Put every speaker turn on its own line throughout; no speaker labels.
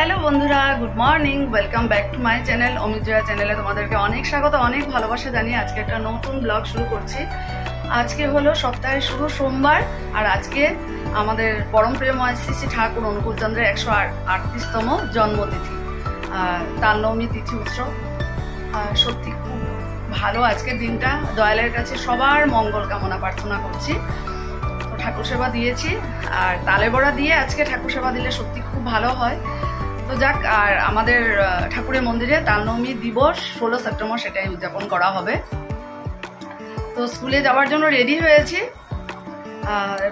Hello বন্ধুরা, good morning, welcome back to my channel Amit Joya চ্যানেলে তোমাদেরকে অনেক স্বাগত, অনেক ভালোবাসা জানিয়ে আজকে একটা নতুন ব্লগ শুরু করছি। আজকে হলো সপ্তাহের শুরু সোমবার, আর আজকে আমাদের পরম প্রিয়ময় শ্রী শ্রী ঠাকুর অনুকূলচন্দ্রের 138তম জন্মতিথি, তার নবমী তিথি উৎসব। সত্যি খুব ভালো আজকের দিনটা, দয়ালের কাছে সবার মঙ্গল কামনা প্রার্থনা করছি। তো ঠাকুর সেবা দিয়েছি, আর তালে বড়া দিয়ে আজকে ঠাকুর সেবা দিলে সত্যি খুব ভালো হয়। তো যাক, আর আমাদের ঠাকুরের মন্দিরে তালনবমী দিবস 16 সেপ্টেম্বর সেটাই উদযাপন করা হবে। তো স্কুলে যাওয়ার জন্য রেডি হয়েছি,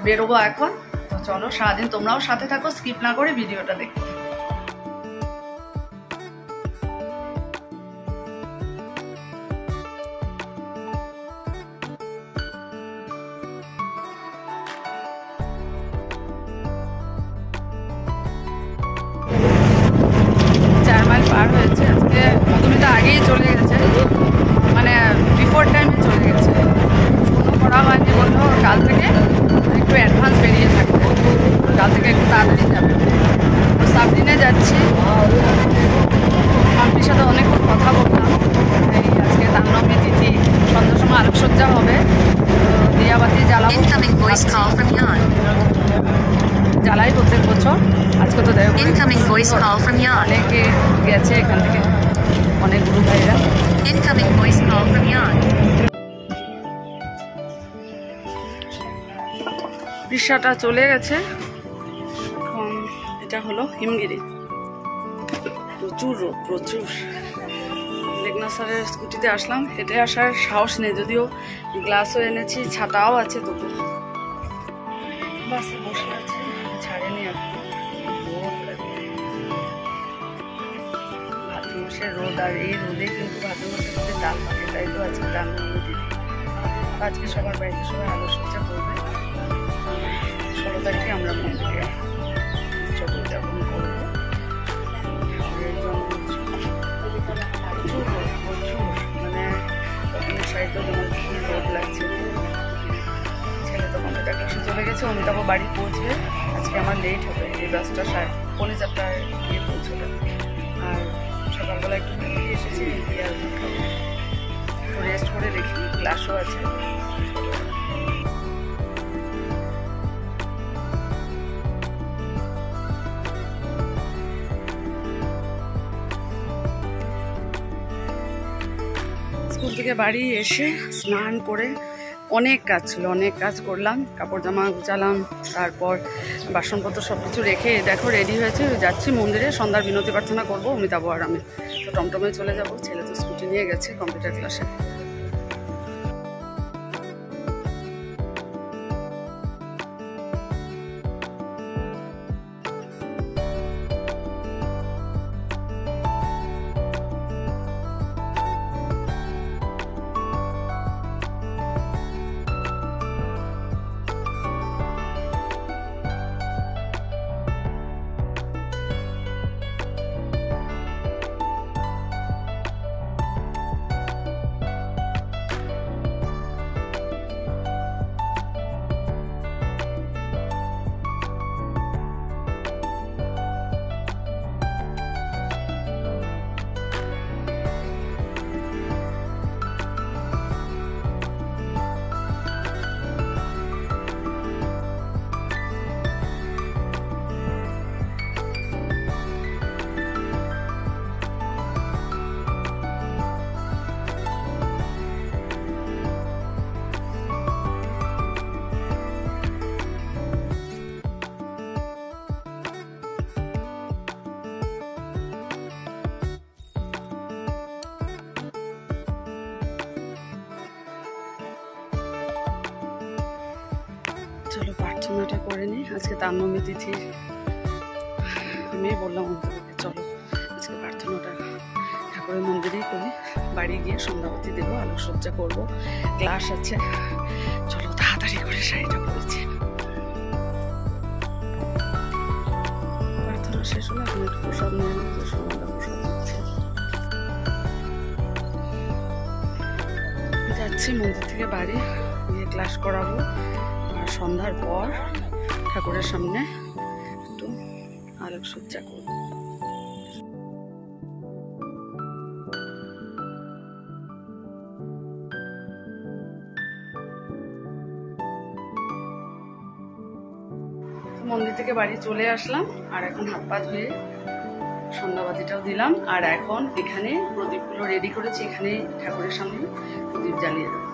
বেরোবো এখন। তো চলো, সারাদিন তোমরাও সাথে থাকো, স্কিপ না করে ভিডিওটা দেখতে। পার হয়েছে আজকে, মধুমিতা আগেই চলে গেছে, মানে বিফোর টাইমে চলে গেছে, ফোনও করা হয়নি। বললো কাল থেকে একটু অ্যাডভান্স বেরিয়ে থাকবে, কাল থেকে একটু তাড়াতাড়ি যাবে। তো সাবদিনে যাচ্ছি, মাম্পির সাথে অনেকক্ষণ কথা বললাম। এই আজকে তালনবমী তিথি, সন্ধ্যার সময় আলোকসজ্জা হবে, দিয়াবাতি জ্বালাবো, জ্বালাই প্রত্যেক বছর। আজকে তো দেখো অনেকে গেছে এখান থেকে, অনেক গুরু ভাইরা। রিক্সাটা চলে গেছে, এখন এটা হলো হিমগিরি। প্রচুর রোদ, প্রচুর। মেঘনা স্যারের স্কুটিতে আসলাম, হেঁটে আসার সাহস নেই, যদিও গ্লাসও এনেছি, ছাতাও আছে, তবু বাসে বসে আছে, ছাড়েনি এখন। ভাদ্র মাসের রোদ, আর এই রোদে কিন্তু ভাদ্র মাসের রোদে ডাল পাকে, তাই তো আজকে তালনবমী তিথি। আজকে সবার বাড়িতে সবাই আলোকসজ্জা করবে। 16 তারিখে আমরা মন্দিরে উৎসব উদযাপন করবো। প্রচুর রোদ, প্রচুর, মানে দোকানের সাইডেও যেমন খুব রোদ লাগছে। ছেলে তো কম্পিউটার ক্লাসে চলে গেছে, অমিতাভ বাড়ি পৌঁছবে। আজকে আমার লেট হবে, এই 10টা 4:45 গিয়ে পৌঁছবে। আর সকালবেলা একটু খেয়ে এসেছি, আর একটু রেস্ট করে রেখি, ক্লাসও আছে। স্কুল থেকে বাড়ি এসে স্নান করে অনেক কাজ ছিল, অনেক কাজ করলাম, কাপড় জামা গুছালাম, তারপর বাসনপত্র সব কিছু রেখে দেখো রেডি হয়েছে, যাচ্ছি মন্দিরে। সন্ধ্যার বিনতি প্রার্থনা করবো অমিতাভ আর আমি। তো টমটমে চলে যাব, ছেলে তো স্কুটি নিয়ে গেছে কম্পিউটার ক্লাসে। চলো প্রার্থনাটা করে নিই। আজকে তালনবমী তিথি, আমি বললাম অন্তকে চলো আজকে প্রার্থনাটা ঠাকুরের মন্দিরেই করি, বাড়ি গিয়ে সন্ধ্যাবাতি দেবো, আলোকসজ্জা করবো, ক্লাস আছে। চলো তাড়াতাড়ি করে শাড়িটা পরেছি। প্রার্থনা শেষ হলো, এখন একটু প্রসাদ নিয়ে নেবো, সন্ধ্যা প্রসাদ দিচ্ছে। যাচ্ছি মন্দির থেকে বাড়ি গিয়ে ক্লাস করাবো, আর সন্ধ্যার পর ঠাকুরের সামনে একটু আলোকসজ্জা করব। থেকে বাড়ি চলে আসলাম, আর এখন হাত পা ধুয়ে সন্ধ্যাবাতিটাও দিলাম, আর এখন এখানে প্রদীপগুলো রেডি করেছি, এখানে ঠাকুরের সামনে প্রদীপ জ্বালিয়ে দেবো।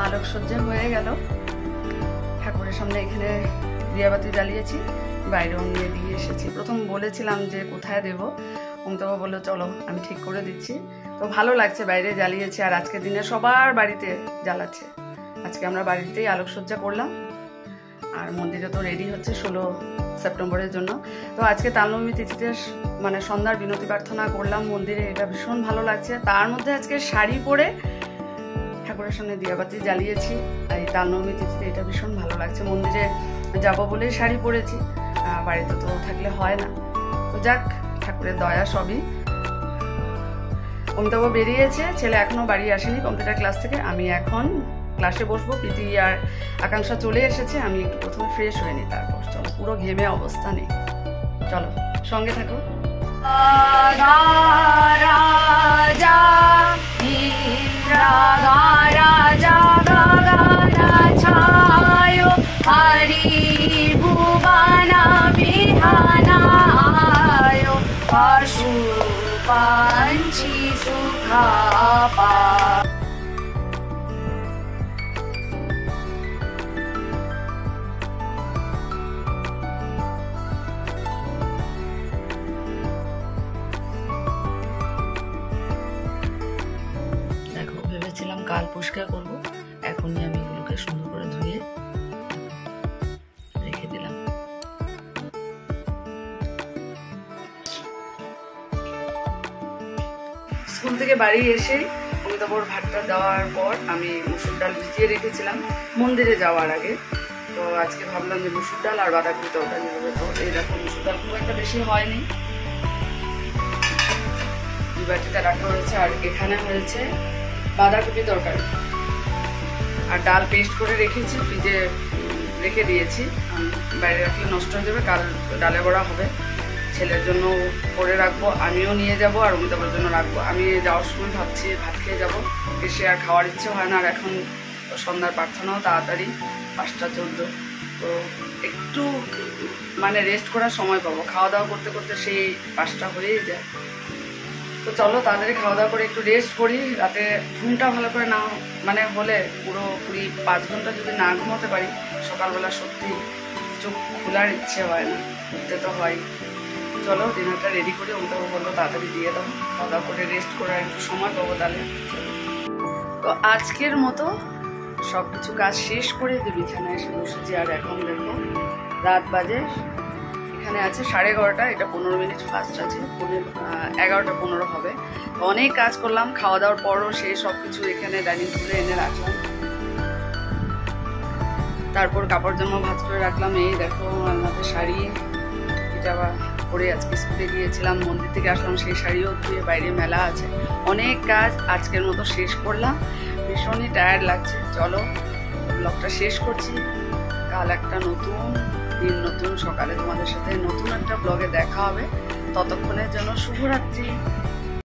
আলোকসজ্জা হয়ে গেল, ঠাকুরের সামনে এখানে দিয়াবাতি জ্বালিয়েছি, বাইরেও নিয়ে দিয়ে এসেছি। প্রথম বলেছিলাম যে কোথায় দেবো, অমিতাভ বললো চলো আমি ঠিক করে দিচ্ছি। তো ভালো লাগছে, বাইরে জ্বালিয়েছি, আর আজকের দিনে সবার বাড়িতে জ্বালাচ্ছে। আজকে আমরা বাড়িতেই আলোকসজ্জা করলাম, আর মন্দিরে তো রেডি হচ্ছে 16 সেপ্টেম্বরের জন্য। তো আজকে তালনবমী তিথিতে মানে সন্ধ্যার বিনতি প্রার্থনা করলাম মন্দিরে, এটা ভীষণ ভালো লাগছে। তার মধ্যে আজকে শাড়ি পরে ঠাকুরের সামনে দিয়াবাতি জ্বালিয়েছি, এই তালনবমী তিথিতে এটা ভীষণ ভালো লাগছে। মন্দিরে যাবো বলেই শাড়ি পরেছি, বাড়িতে তো থাকলে হয় না। তো যাক, ঠাকুরের দয়া সবই। অমিতাভ বেরিয়েছে, ছেলে এখনো বাড়ি আসেনি কম্পিউটার ক্লাস থেকে। আমি এখন ক্লাসে বসবো, প্রীতি আর আকাঙ্ক্ষা চলে এসেছে। আমি একটু প্রথমে ফ্রেশ হয়ে নিই, তারপর চলো, পুরো ঘেমে অবস্থা নেই। চলো সঙ্গে থাকো। রাজা রাজা গগনা ছায় হরি ভুবনা বিহানায় পশু পঞ্ছি সুখাপা। ভেবেছিলাম কাল পরিষ্কার করবো, এখনই আমি এগুলোকে সুন্দর করে ধুয়ে রেখে দিলাম। স্কুল থেকে বাড়ি এসে অমিতাভর ভাতটা দেওয়ার পর আমি মুসুর ডাল ভিজিয়ে রেখেছিলাম মন্দিরে যাওয়ার আগে। তো আজকে ভাবলাম যে মুসুর ডাল আর বাঁধাকপি তরকারি হবে। তো এই দেখো, মুসুর ডাল খুব একটা বেশি হয়নি, 2 বাটিতে রাখা হয়েছে, আর এখানে হয়েছে বাঁধাকপি তরকারি। আর ডাল পেস্ট করে রেখেছি, ফ্রিজে রেখে দিয়েছি, বাইরে রাখলে নষ্ট হয়ে যাবে, কাল ডালে বড়া হবে। ছেলের জন্য করে রাখবো, আমিও নিয়ে যাব, আর অমিতাভের জন্য রাখবো। আমি যাওয়ার সময় ভাবছি ভাত খেয়ে যাবো, এসে আর খাওয়ার ইচ্ছে হয় না। আর এখন সন্ধ্যার প্রার্থনাও তাড়াতাড়ি 5:14, তো একটু মানে রেস্ট করার সময় পাবো। খাওয়া দাওয়া করতে করতে সেই 5টা হয়েই যায়। তো চলো তাড়াতাড়ি খাওয়া দাওয়া করে একটু রেস্ট করি। রাতে ঘুমটা ভালো করে না মানে হলে পুরোপুরি 5 ঘন্টা যদি না ঘুমোতে পারি, সকালবেলা সত্যি চোখ খোলার ইচ্ছে হয় না, উঠতে তো হয়। চলো ডিনারটা রেডি করে অমিতাভ বললো তাড়াতাড়ি দিয়ে দাও, খাওয়া দাওয়া করে রেস্ট করে একটু সময় পাবো তাহলে। তো আজকের মতো সব কিছু কাজ শেষ করে বিছানায় এসে বসেছি। আর এখন দেখো রাত বাজে, এখানে আছে 11:30, এটা 15 মিনিট ফাস্ট আছে, 11:15 হবে। অনেক কাজ করলাম, খাওয়া দাওয়ার পরও সেই সব কিছু এখানে ডাইনিং টেবিলে এনে রাখলাম। তারপর কাপড় জামা ভাঁজ করে রাখলাম। এই দেখো আমাদের শাড়ি, এটা পরে আজকে স্কুলে গিয়েছিলাম, মন্দির থেকে আসলাম, সেই শাড়িও ধুয়ে বাইরে মেলা আছে। অনেক কাজ আজকের মতো শেষ করলাম, ভীষণই টায়ার্ড লাগছে। চলো ব্লগটা শেষ করছি, কাল একটা নতুন দিন, নতুন সকালে তোমাদের সাথে নতুন একটা ব্লগে দেখা হবে। ততক্ষণের জন্য শুভরাত্রি।